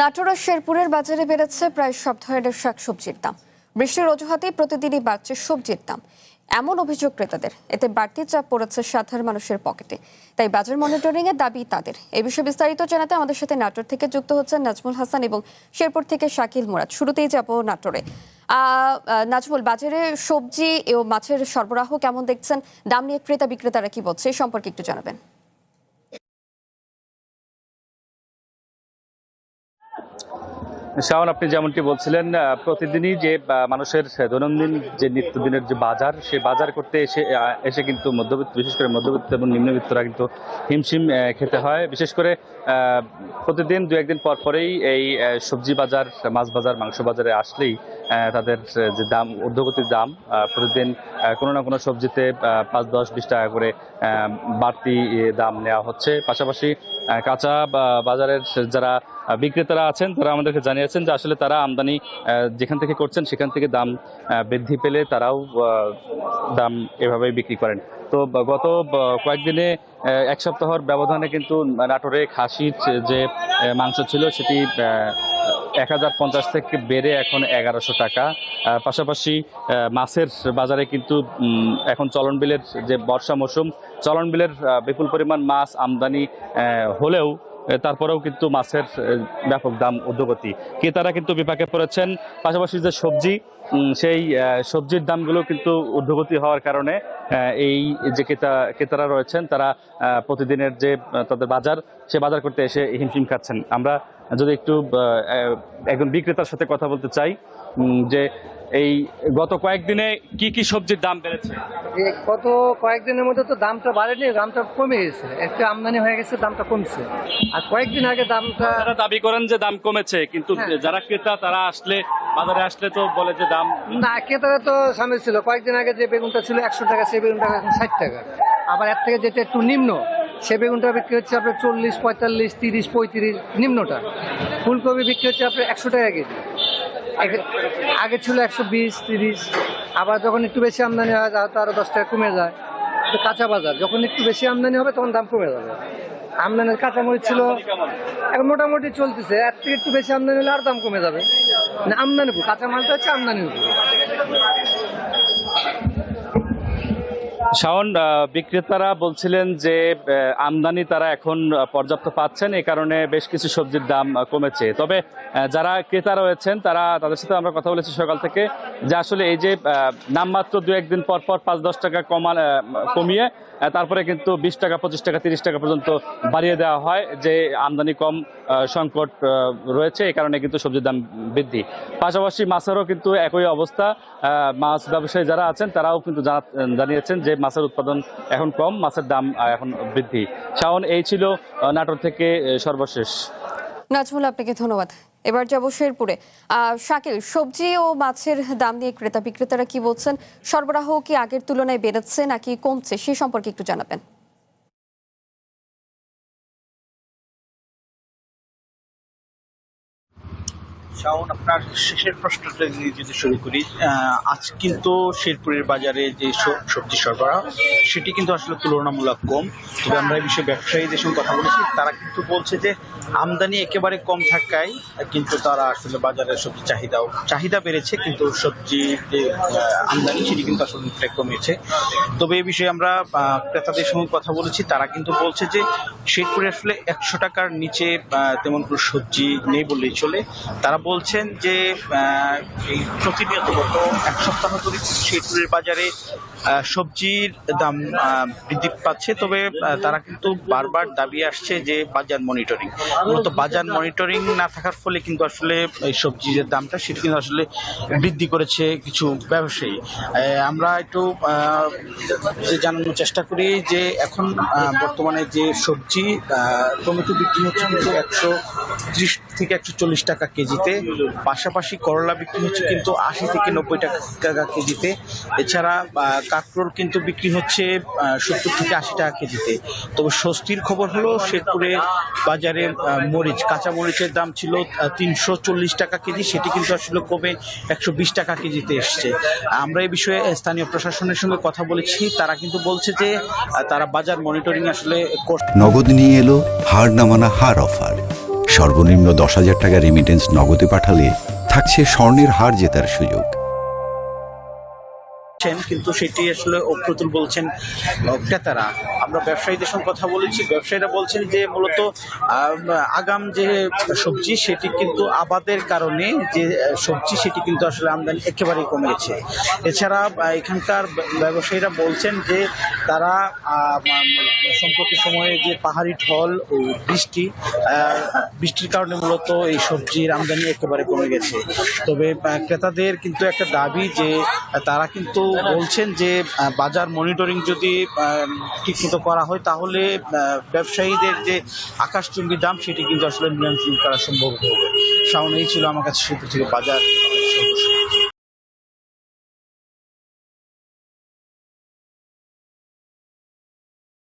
নাটোরের শেরপুরের বাজারে বেড়েছে প্রায় সব ধরনের শাকসবজির দাম। বৃষ্টির অজুহাতে প্রতিদিনই বাড়ছে সবজির দাম, এমন অভিযোগ ক্রেতাদের। এতে বাড়তি চাপ পড়েছে সাধারণ মানুষের পকেটে। তাই বাজার মনিটরিং এর দাবি তাদের। এই বিষয়ে বিস্তারিত জানাতে আমাদের সাথে নাটোর থেকে যুক্ত হচ্ছেন নাজমুল হাসান এবং শেরপুর থেকে শাকিল মুরাদ। শুরুতেই যাব নাটোরে। নাজমুল, বাজারে সবজি ও মাছের সরবরাহ কেমন দেখছেন? দাম নিয়ে ক্রেতা বিক্রেতারা কি বলছে, এই সম্পর্কে একটু জানাবেন। শাওন, আপনি যেমনটি বলছিলেন, প্রতিদিনই যে মানুষের দৈনন্দিন যে নিত্যদিনের যে বাজার, সে বাজার করতে এসে কিন্তু মধ্যবিত্ত, বিশেষ করে মধ্যবিত্ত এবং নিম্নবিত্তরা কিন্তু হিমশিম খেতে হয়। বিশেষ করে প্রতিদিন দু একদিন পর পরেই এই সবজি বাজার, মাছ বাজার, মাংস বাজারে আসলেই তাদের যে দাম, ঊর্ধ্বগতির দাম, প্রতিদিন কোনো না কোনো সবজিতে ৫, ১০, ২০ টাকা করে বাড়তি দাম নেওয়া হচ্ছে। পাশাপাশি কাঁচা বাজারের যারা বিক্রেতারা আছেন তারা আমাদেরকে জানিয়েছেন যে আসলে তারা আমদানি যেখান থেকে করছেন সেখান থেকে দাম বৃদ্ধি পেলে তারাও দাম এভাবেই বিক্রি করেন। তো গত কয়েকদিনে এক সপ্তাহের ব্যবধানে কিন্তু নাটোরে খাসির যে মাংস ছিল সেটি ১,০৫০ থেকে বেড়ে এখন ১১০০ টাকা। পাশাপাশি মাছের বাজারে কিন্তু এখন চলন বিলের যে বর্ষা মৌসুম, চলন বিলের বিপুল পরিমাণ মাছ আমদানি হলেও তারপরেও কিন্তু মাছের ব্যাপক দাম ঊর্ধ্বগতি। ক্রেতারা কিন্তু বিপাকে পড়েছেন। পাশাপাশি যে সবজি, সেই সবজির দামগুলো কিন্তু ঊর্ধ্বগতি হওয়ার কারণে এই যে ক্রেতারা রয়েছেন তারা প্রতিদিনের যে তাদের বাজার, সে বাজার করতে এসে হিমশিম খাচ্ছেন। আমরা যদি একটু একজন বিক্রেতার সাথে কথা বলতে চাই যে এই গত কয়েকদিনে কি কি সবজির দাম বেড়েছে? গত কয়েকদিনের মধ্যে তো দামটা বাড়েনি, দামটা কমে গেছে। একটু আমদানি হয়ে গেছে, দামটা কমছে। আর কয়েকদিন আগে দামটা দাবি করেন যে দাম কমেছে, কিন্তু যারা ক্রেতা তারা আসলে বাজারে আসলে তো বলে যে দাম না। ক্রেতারা তো সামনে ছিল। কয়েকদিন আগে যে বেগুনটা ছিল ১০০ টাকা, সেই বেগুনটা এখন ৬০ টাকা। আবার এর থেকে যেটা একটু নিম্ন, সে বেগুনটা বিক্রি হচ্ছে আপনার ৪০, ৪৫, ৩০, ৩৫ নিম্নটা। ফুলকপি বিক্রি হচ্ছে আপনার ১০০ টাকা কেজি। আগে ছিল ১২০, ৩০। আবার যখন একটু বেশি আমদানি হয় তাহলে আরও ১০ টাকা কমে যায়। তো কাঁচা বাজার যখন একটু বেশি আমদানি হবে তখন দাম কমে যাবে। আমদানির কাঁচামরিচ ছিল, এখন মোটামুটি চলতেছে। এর থেকে একটু বেশি আমদানি হলে আর দাম কমে যাবে। মানে আমদানি, কাঁচা মালটা হচ্ছে আমদানির উপর। শাওন, বিক্রেতারা বলছিলেন যে আমদানি তারা এখন পর্যাপ্ত পাচ্ছেন, এই কারণে বেশ কিছু সবজির দাম কমেছে। তবে যারা ক্রেতা রয়েছেন তাদের সাথে আমরা কথা বলেছি সকাল থেকে, যে আসলে এই যে নামমাত্র দু একদিন পর পর ৫-১০ টাকা কমিয়ে তারপরে কিন্তু ২০ টাকা, ২৫ টাকা, ৩০ টাকা পর্যন্ত বাড়িয়ে দেওয়া হয়, যে আমদানি কম সংকট রয়েছে, এই কারণে কিন্তু সবজির দাম বৃদ্ধি। পাশাপাশি মাছেরও কিন্তু একই অবস্থা। মাছ ব্যবসায়ী যারা আছেন তারাও কিন্তু জানিয়েছেন যে মাছের উৎপাদন এখন কম, মাছের দাম এখন বৃদ্ধি। শাওন, এই ছিল নাটোর থেকে সর্বশেষ। নাজমুল, আপনাকে ধন্যবাদ। এবার যাব শেরপুরে। শাকিল, সবজি ও মাছের দাম নিয়ে ক্রেতা বিক্রেতারা কি বলছেন? সরবরাহ কি আগের তুলনায় বেড়েছে নাকি কমছে, সে সম্পর্কে একটু জানাবেন। শাওন, আপনার শেষের প্রশ্নটা যদি শুরু করি, আজ কিন্তু শেরপুরের বাজারে যে সবজি সরবরাহ সেটি কিন্তু আসলে তুলনামূলক কম। তবে আমরা এই বিষয়ে ব্যবসায়ীদের সঙ্গে কথা বলেছি, তারা কিন্তু বলছে যে আমদানি একেবারে কম থাকায় কিন্তু তারা আসলে বাজারের সবজি চাহিদা বেড়েছে, কিন্তু সবজি যে আমদানি সেটি কিন্তু আসলে অনেকটাই কমেছে। তবে এই বিষয়ে আমরা ক্রেতাদের সঙ্গে কথা বলেছি, তারা কিন্তু বলছে যে শেরপুরে আসলে ১০০ টাকার নিচে তেমন কোনো সবজি নেই বললেই চলে। তারা বলছেন যে এই প্রতিনিয়ত গত এক সপ্তাহ ধরে শেরপুরের বাজারে সবজির দাম বৃদ্ধি পাচ্ছে। তবে তারা কিন্তু বারবার দাবি আসছে যে বাজার মনিটরিং, মূলত বাজার মনিটরিং না থাকার ফলে কিন্তু আসলে এই সবজির দামটা সেটা কিন্তু আসলে বৃদ্ধি করেছে কিছু ব্যবসায়ী। আমরা একটু জানানোর চেষ্টা করি যে এখন বর্তমানে যে সবজি টমেটো বিক্রি হচ্ছে কিন্তু ১৩০ থেকে ১৪০ টাকা কেজিতে। পাশাপাশি করলা বিক্রি হচ্ছে কিন্তু ৮০ থেকে ৯০ টাকা কেজিতে। এছাড়া কাঁকরোল কিন্তু বিক্রি হচ্ছে ৭০ থেকে ৮০ টাকা কেজিতে। তবে স্বস্তির খবর হলো শেরপুরে বাজারে কাঁচা মরিচের দাম ছিল ৩৪০ টাকা কেজি, সেটি কিন্তু আসলে কমে ১২০ টাকা কেজিতে এসছে। আমরা এই বিষয়ে স্থানীয় প্রশাসনের সঙ্গে কথা বলেছি, তারা কিন্তু বলছে যে তারা বাজার মনিটরিং আসলে নগদ নিয়ে এলো হার না মানা হার অফার। সর্বনিম্ন 10,000 টাকা রেমিটেন্স নগদে পাঠালে থাকছে স্বর্ণের হার জেতার সুযোগ। কিন্তু সেটি আসলে অপ্রতুল বলছেন ক্রেতারা। আমরা ব্যবসায়ীদের সঙ্গে কথা বলেছি, ব্যবসায়ীরা বলছেন যে মূলত আগাম যে সবজি সেটি কিন্তু আবাদের কারণে যে সবজি সেটি কিন্তু আসলে আমদানি একেবারেই কমেছে। এছাড়া এখানকার ব্যবসায়ীরা বলছেন যে তারা সম্প্রতি সময়ে যে পাহাড়ি ঢল ও বৃষ্টির কারণে মূলত এই সবজির আমদানি একেবারে কমে গেছে। তবে ক্রেতাদের কিন্তু একটা দাবি যে তারা কিন্তু বলছেন যে বাজার মনিটরিং যদি ঠিকমতো করা হয় তাহলে ব্যবসায়ীদের যে আকাশচুম্বী দাম সেটি কিন্তু আসলে নিয়ন্ত্রণ করা সম্ভব হবে। শাওন, এই ছিল আমার কাছে শিল্প থেকে বাজার